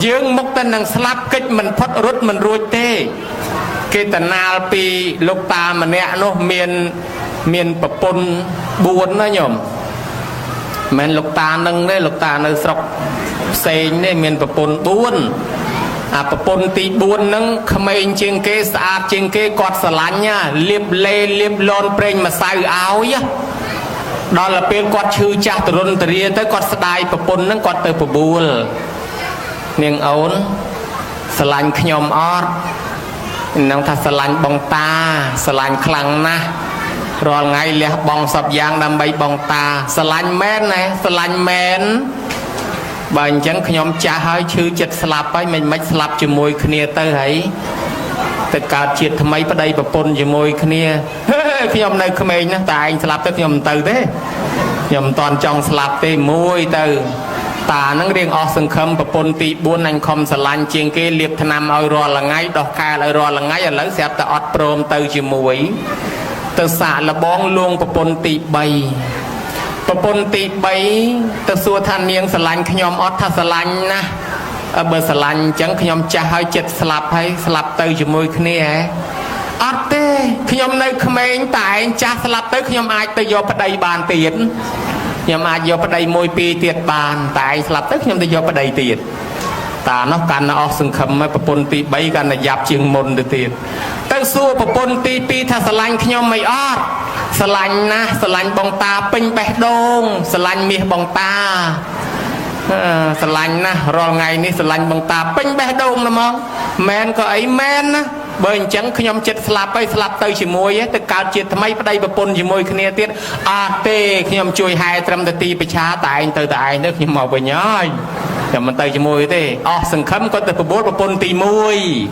dương mục tên năng slap kích mình phát rút mình ruột tê cái tần nào pi lúc ta mà nè nó miền bờ pôn buồn nó nhom men lúc ta nâng đấy lúc ta nơi sọc xây đấy miền bờ pôn buồn bờ pôn tì buồn nâng khmei trên cái sạp trên cái quạt sả lạnh nha liệp lê liệp lon preng mà sai áo nhá đó là bên quạt chư cha từ rôn từ riêng tới quạt sài bờ pôn nâng quạt từ bờ buồn niềng ổn sả lạnh nhom ót năng thà sả lạnh bong ta sả lạnh khăng na rồi ngày lẹ bong sập giang đâm bay bong ta sả lạnh men này sả lạnh men bạn chẳng nhom cha hơi chư chật slap ấy mình mách slap cho môi khnia tới ấy tất cả chuyện tham mấy ở đây bà pôn cho môi khnia nhom nơi khmer nó tại anh slap tới nhom từ thế nhom toàn trong slap tê môi từ ta năng riêng ở sân khâm bà pôn tị buôn anh không sả lạnh chiên kia liệp tham ao rồi là ngay đọc ca lại rồi là ngay lấy xếp ta ọt prom từ cho môi từ xả là bong luôn bà pôn tị bay bà pôn tị bay từ xua than niêng sả lạnh nhom ọt tha sả lạnh na bờ sả lạnh chẳng nhom cha hơi chật slap hay slap từ cho môi khnia ọt tê nhom nơi khmer tại anh cha slap tới nhom ai tới vô bắt đầy bàn tiền nhom ai vô bắt đầy môi pi tiệt bàn tại slap tới nhom tới vô bắt đầy tiền ta nó can nó ở sừng khầm mấy bà pôn tị bay can là dạp chiêng môn được tiền tới xua bà pôn tị pi tha sả lạnh nhom mày ọt sả lạnh na sả lạnh bong ta pinh bè đông sả lạnh miệt bong ta sả lạnh na rồi ngày ní sả lạnh bong ta pinh bè đông là mong men có ấy men á bởi chẳng nhom chết slap ấy slap tới chỉ môi ấy tất cả chuyện tham mấy đây bà pôn chỉ môi khnia tiết tê nhom chui 200 tì bị chá tại anh từ tại nước nhom màu về nhói nhom mình tới chỉ môi thế sừng khấm có từ bố bà pôn tì môi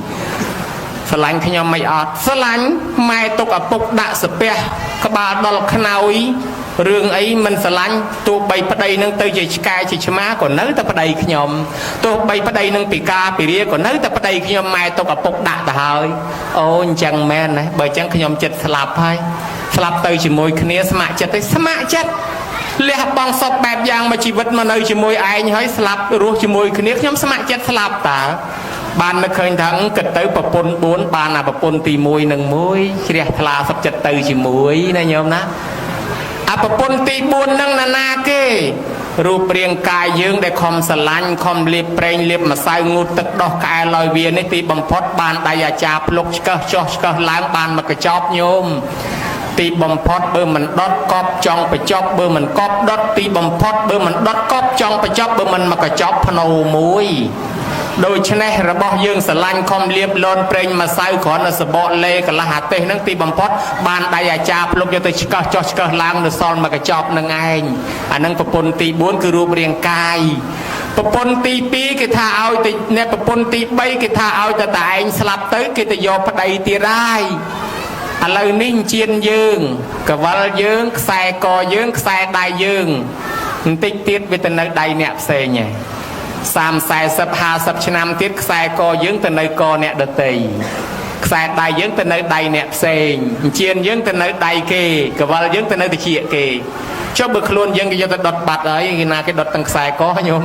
sả lạnh nhom mày sả lạnh mai tục ở bục đạ sập pe các bà đo khnaui rương ấy mình sả lạnh tụ bay bắt đây nâng tới chỉ cài chỉ chma còn nới ta bắt đây nhom tụ bay bắt đây nâng pika pì còn nới ta bắt đây nhom mai tục ở bục đạ ta hơi ôi chẳng men này bởi chẳng nhom chật slap hay slap tới chỉ môi khnia smạ chất lẽ bong sọp bẹp giang mà chỉ vật mà nơi chỉ môi ai hơi slap ruột chỉ môi khnia nhom smạ chất slap ta ban nó khơi thắng kịch tới bà pôn 4 ban là bà pôn tì môi nâng môi chia thla sắp chật từ chỉ môi này nhôm ná bà pôn tì 4 nâng na kêรูปเรียงกายยืงได้คอมสลันคอมเลียบเปรงเลียบมาใส่งูตึกดอกกายลอยเวียนในตีบำพดบานได้ยาจาปลุกก็จอกก็ล้างบานมากระจอบโยมตีบำพดเบอร์มันดอดกอบจองไปจอบเบอร์มันกอบดอดตีบำพดเบอร์มันดอดกอบจองไปจอบเบอร์มันมากระจอบพนมุยโดยชนะระบอบยืงสลันคอมเลียบลอนเปรงมาใส่ขอนสบอเลกับละหัตเตนั่งตีบำพดบานได้ยาจาปลุกโยตัวก็จอกก็ล้างในซอนมากระจอบนั่งไงอันนั้นปนตีบ้วนคือรูปเรียงกายปนตีปีกิท่าเอาแต่เนี่ยปนตีใบกิท่าเอาแต่แต่เองสลับtớiกิตโยพใดตีได้อะไรนิ่งเชียนยืงกับวัลยืงใส่กอยืงใส่ได้ยืงติ๊กติดวิตนักใดเนี่ยเสียไง3 40 50 ឆ្នាំទៀតខ្សែកយើងទៅនៅកអ្នកដតីខ្សែដៃយើងទៅនៅដៃអ្នកផ្សេងជៀនយើងទៅនៅដៃគេកវលយើងទៅនៅតិចគេចុះបើខ្លួនយើងគេយកទៅដុតបាត់ហើយគេណាគេដុតទាំងខ្សែកញោម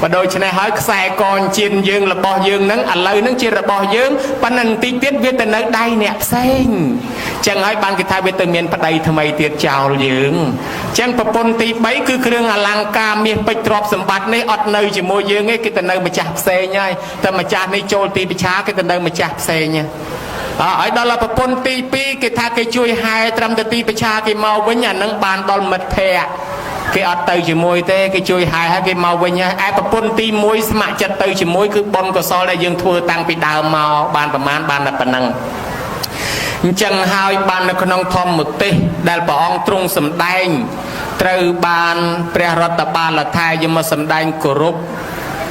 បើដូច្នេះហើយខ្សែកជៀនយើងរបស់យើងហ្នឹងឥឡូវហ្នឹងជារបស់យើងប៉ុន្តែបន្តិចទៀតវាទៅនៅដៃអ្នកផ្សេងចឹងហើយបានគេថាវាទៅមានប្តីថ្មីទៀតចោលយើងចឹងប្រពន្ធទី3គឺគ្រឿងអលង្ការមាសពេជ្រទ្រព្យសម្បត្តិនេះអត់នៅជាមួយយើងទេគេទៅនៅម្ចាស់ផ្សេងហើយតែម្ចាស់នេះចូលទីពិឆាគេទៅនៅម្ចាស់ផ្សេងហើយដល់ប្រពន្ធទី2គេថាគេជួយហែត្រឹមទៅទីពិឆាគេមកវិញអានឹងបានដល់មិត្តភ័ក្តិគេអត់ទៅជាមួយទេគេជួយហែហើយគេមកវិញហើយឯប្រពន្ធទី1ស្ម័គ្រចិត្តទៅជាមួយគឺបុណ្យកុសលដែលយើងធ្វើតាំងពីដើមមកបានប្រមាណបានតែប៉ុណ្ណឹងអញ្ចឹងហើយបាននៅក្នុងធម្មទេសដែលព្រះអង្គទ្រង់សម្ដែងត្រូវបានព្រះរដ្ឋបាលថៃយកមកសម្ដែងគោរព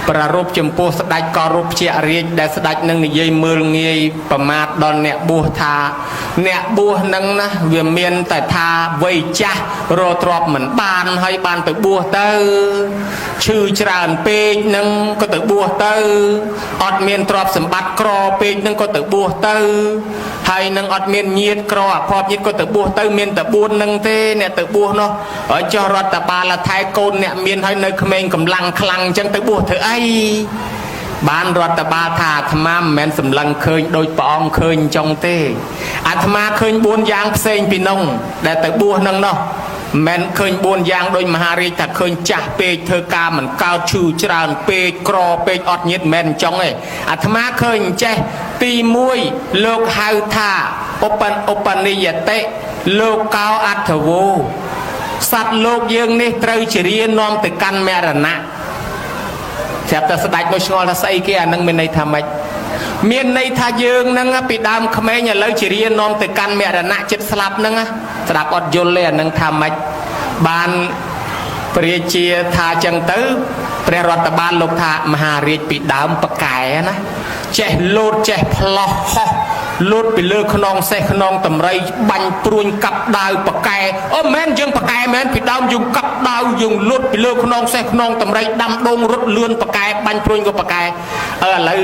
ប្ររូបចំពោះស្ដេចក៏រូបជារាជដែលស្ដេចនឹងនិយាយមើលងាយប្រមាថដល់អ្នកបួសថាអ្នកបួសនឹងណាវាមានតែថាវ័យចាស់រកទ្រព្យមិនបានហើយបានទៅបួសទៅឈឺច្រើនពេកនឹងក៏ទៅបួសទៅអត់មានទ្រព្យសម្បត្តិក្រពេកនឹងក៏ទៅបួសទៅហើយនឹងអត់មានញាតិក្រអភ័ព្វញាតិក៏ទៅបួសទៅមានតែ4នឹងទេអ្នកទៅបួសនោះហើយចុះរដ្ឋបាលថៃកូនអ្នកមានហើយនៅក្មេងកម្លាំងខ្លាំងអញ្ចឹងទៅបួសធ្វើអី បានរដ្ឋបាលថាអាត្មាមិនមែនសម្លឹងឃើញដោយព្រះអង្គឃើញចុងទេអាត្មាឃើញ4យ៉ាងផ្សេងពីនោះដែលទៅបួសនឹងនោះមិនឃើញ4យ៉ាងដោយមហារាជថាឃើញចាស់ពេកធ្វើការមិនកើតឈឺច្រើនពេកក្រពេកអត់ញាតមិនអញ្ចឹងទេអាត្មាឃើញចេះទី1លោកហៅថាឧបនិយតិលោកកោអត្ថវោសត្វលោកយើងនេះត្រូវជារានាំទៅកាន់មរណៈស្រាប់តែស្ដេចមកឆ្ងល់ថាស្អីគេអានឹងមានន័យថាម៉េចមានន័យថាយើងនឹងពីដើមក្មេងឥឡូវជារានាំទៅកាន់មរណៈចិត្តស្លាប់នឹងស្ដាប់អត់យល់ទេអានឹងថាម៉េចបានព្រះរាជាថាចឹងទៅព្រះរដ្ឋបាលលោកថាមហារាជពីដើមប្រកែណាចេះលោតចេះផ្លោះហោះលោតពីលើខ្នងសេះខ្នងតម្រៃបាញ់ព្រួញកាប់ដាវប្រកែអូមែនយើងប្រកែមែនពីដើមយើងកាប់ដាវយើងលោតពីលើខ្នងសេះខ្នងតម្រៃដាំដងរត់លឿនប្រកែបាញ់ព្រួញក៏ប្រកែឥឡូវ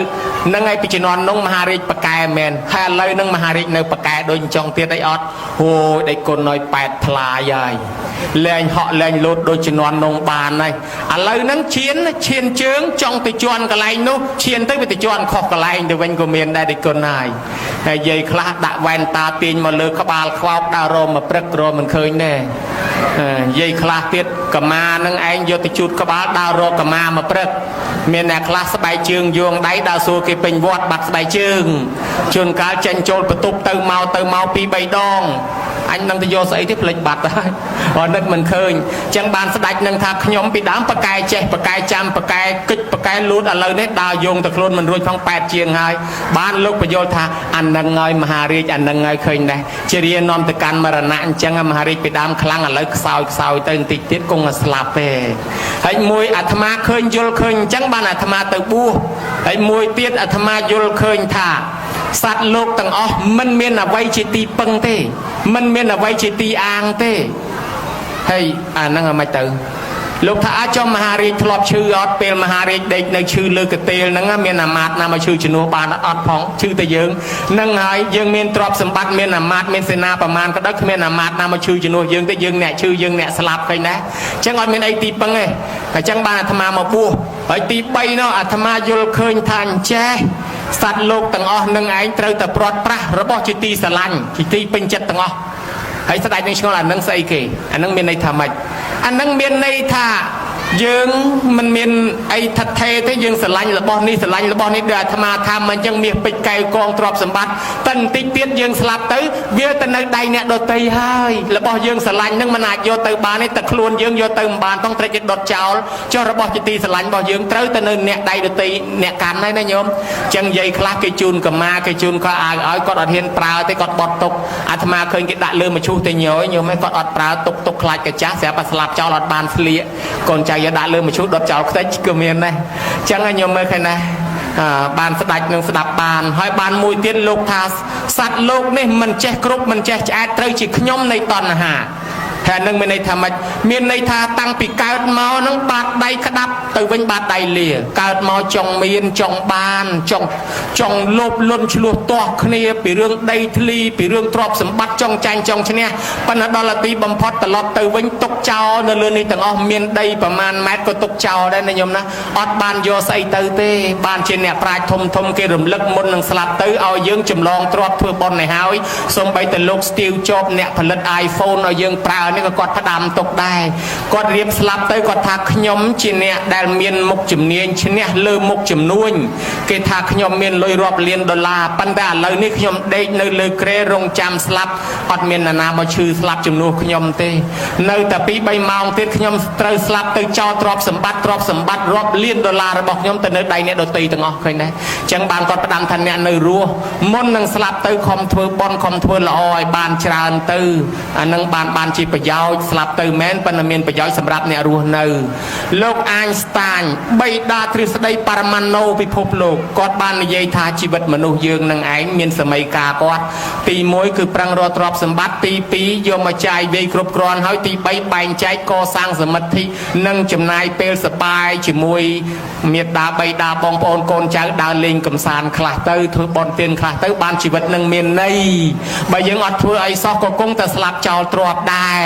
ហ្នឹងឯងពីជំនាន់នោះមហារាជប្រកែមែនហើយឥឡូវហ្នឹងមហារាជនៅប្រកែដូចអញ្ចឹងទៀតអីអត់អូយដេកគុណឲ្យ8ថ្លាយហើយលែងហក់លែងលោតដូចជំនាន់នោះបានហើយឥឡូវហ្នឹងឈានជើងចង់ទៅជន់កន្លែងនោះឈានទៅវាទៅជន់ខុសកន្លែងទៅវិញក៏មានដែរដេកគុណហើយហើយយាយខ្លះដាក់វ៉ែនតាទាញមកលើក្បាលខ្វោកដើររមមកព្រឹករមមិនឃើញទេយាយខ្លះទៀតកម្មានឹងឯងយកទៅជូតក្បាលដើររកកម្មាមកព្រឹកមានអ្នកខ្លះស្បែកជើងយងដៃដើរសួរគេពេញវត្តបាត់ស្បែកជើងជួនកាលចេញចូលបន្ទប់ទៅមក2-3ដងអញនឹងទៅយកស្អីទេផ្លេចបាត់ហើយអត់នឹកមិនឃើញចឹងបានស្ដេចនឹងថាខ្ញុំពីដើមប្រកែចេះប្រកែចាំប្រកែកិច្ចប្រកែលូតឥឡូវនេះដើរយងទៅខ្លួនមិនរួចផង8ជាងហើយបានលោកបញ្យល់ថាអានឹងហើយមហារាជអានឹងហើយឃើញដែរជារានាំទៅកាន់មរណៈអញ្ចឹងមហារាជពីដើមខ្លាំងឥឡូវខ្សោយទៅបន្តិចទៀតគង់តែស្លាប់ទេហើយមួយអាត្មាឃើញយល់ឃើញអញ្ចឹងបានអាត្មាទៅបួសហើយមួយទៀតអាត្មាយល់ឃើញថាសត្វលោកទាំងអស់មិនមានអ្វីជាទីពឹងទេមិនមានអ្វីជាទីអាងទេហើយអាហ្នឹងអាមិនទៅលោកថាអាចមហារាជធ្លាប់ឈឺអត់ពេលមហារាជដេកនៅឈឺលើកទេលហ្នឹងមានអាមាត្យណាមកឈឺជំនួសបានអត់ផងឈឺតែយើងហ្នឹងហើយយើងមានទ្រព្យសម្បត្តិមានអាមាត្យមានសេនាប្រមាណក៏ដោយគ្មានអាមាត្យណាមកឈឺជំនួសយើងទេយើងអ្នកឈឺយើងអ្នកស្លាប់ឃើញដែរអញ្ចឹងអត់មានអីទីពឹងទេអញ្ចឹងបានអាត្មាមកបួសហើយទី3នោះអាត្មាយល់ឃើញថាអញ្ចេះសត្វលោកទាំងអស់នឹងឯងត្រូវតែព្រាត់ប្រាសរបស់ជាទីស្រឡាញ់ជាទីពេញចិត្តទាំងអស់ហើយស្ដេចនឹងឆ្ងល់អានឹងស្អីគេអានឹងមានន័យថាម៉េចអានឹងមានន័យថាយើងមិនមានអីថិតថេរទេយើងស្រឡាញ់របស់នេះស្រឡាញ់របស់នេះដូចអាត្មាថាមិនអញ្ចឹងមាសពេជ្រកែវកងទ្រព្យសម្បត្តិតែបន្តិចទៀតយើងស្លាប់ទៅវាទៅនៅដៃអ្នកដទៃហើយរបស់យើងស្រឡាញ់នឹងមិនអាចយកទៅបានទេតែខ្លួនយើងយកទៅមិនបានផងត្រូវគេដុតចោលចុះរបស់ជាទីស្រឡាញ់របស់យើងត្រូវទៅនៅអ្នកដៃដទៃអ្នកកាន់ហើយណាញោមអញ្ចឹងយាយខ្លះគេជូនកម្មាគេជូនខោអាវឲ្យគាត់អត់ហ៊ានប្រើទេគាត់បត់ទុកអាត្មាឃើញគេដាក់លើមឈូសទៅញយញោមឯងគាត់អត់ប្រើទុកខ្លាចកាចាស់ស្រាប់តែស្លាប់ចោលអត់បានស្លៀកកូនចៅយកដាក់លើមឈូសដុតចោលខ្ទេចក៏មានដែរអញ្ចឹងញោមមើលឃើញណាបានស្ដាច់នឹងស្ដាប់បានហើយបានមួយទៀតលោកថាសត្វលោកនេះមិនចេះគ្រប់មិនចេះឆ្អែតត្រូវជាខ្ញុំនៃតណ្ហាហើយនឹងមានន័យថាម៉េចមានន័យថាតាំងពីកើតមកនឹងបាតដៃក្តាប់ទៅវិញបាតដៃលាកើតមកចង់មានចង់បានចង់លោភលន់ឆ្លោះទាស់គ្នាពីរឿងដីធ្លីពីរឿងទ្រព្យសម្បត្តិចង់ចាញ់ចង់ឈ្នះប៉ុន្តែដល់ទីបំផុតត្រឡប់ទៅវិញទុកចោលនៅលើនេះទាំងអស់មានដីប្រមាណម៉ែត្រក៏ទុកចោលដែរណាញោមណាអត់បានយកស្អីទៅទេបានជាអ្នកប្រាជ្ញធំគេរំលឹកមុននឹងស្លាប់ទៅឲ្យយើងចម្លងទ្រព្យធ្វើបុណ្យឲ្យហើយសូម្បីតែលោក Steve Jobs អ្នកផលិត iPhone ឲ្យយើងប្រើនេះក៏គាត់ផ្ដាំទុកដែរគាត់រៀបស្លាប់ទៅគាត់ថាខ្ញុំជាអ្នកដែលមានមុខជំនាញឈ្នះលើមុខជំនួញគេថាខ្ញុំមានលុយរាប់លានដុល្លារប៉ុន្តែឥឡូវនេះខ្ញុំដេកនៅលើគ្រែរងចាំស្លាប់អត់មានណាមកឈឺស្លាប់ជំនួសខ្ញុំទេនៅតែ2-3ម៉ោងទៀតខ្ញុំត្រូវស្លាប់ទៅចោលទ្រព្យសម្បត្តិរាប់លានដុល្លាររបស់ខ្ញុំទៅនៅដៃអ្នកដទៃទាំងអស់ឃើញដែរអញ្ចឹងបានគាត់ផ្ដាំថាអ្នកនៅរស់មុននឹងស្លាប់ទៅខំធ្វើបុណ្យខំធ្វើល្អឲ្យបានច្រើនទៅអានឹងបានជាប្រយោជន៍ស្លាប់ទៅមែនប៉ុន្តែមានប្រយោជន៍សម្រាប់អ្នករស់នៅលោកអាញស្តាញបិតាទ្រឹស្ដីបរមាណូពិភពលោកគាត់បាននិយាយថាជីវិតមនុស្សយើងនឹងឯងមានសម័យកាលគាត់ទី1គឺប្រឹងរកទ្រព្យសម្បត្តិទី2យកមកចាយវាយគ្រប់គ្រាន់ហើយទី3បែងចែកកសាងសមិទ្ធិនិងចំណាយពេលសប្បាយជាមួយមេត្តាបិតាបងប្អូនកូនចៅដើរលេងកំសាន្តខ្លះទៅធ្វើបុណ្យទានខ្លះទៅបានជីវិតនឹងមានន័យបើយើងអត់ធ្វើអីសោះក៏គង់តែស្លាប់ចោលទ្រព្យដែរ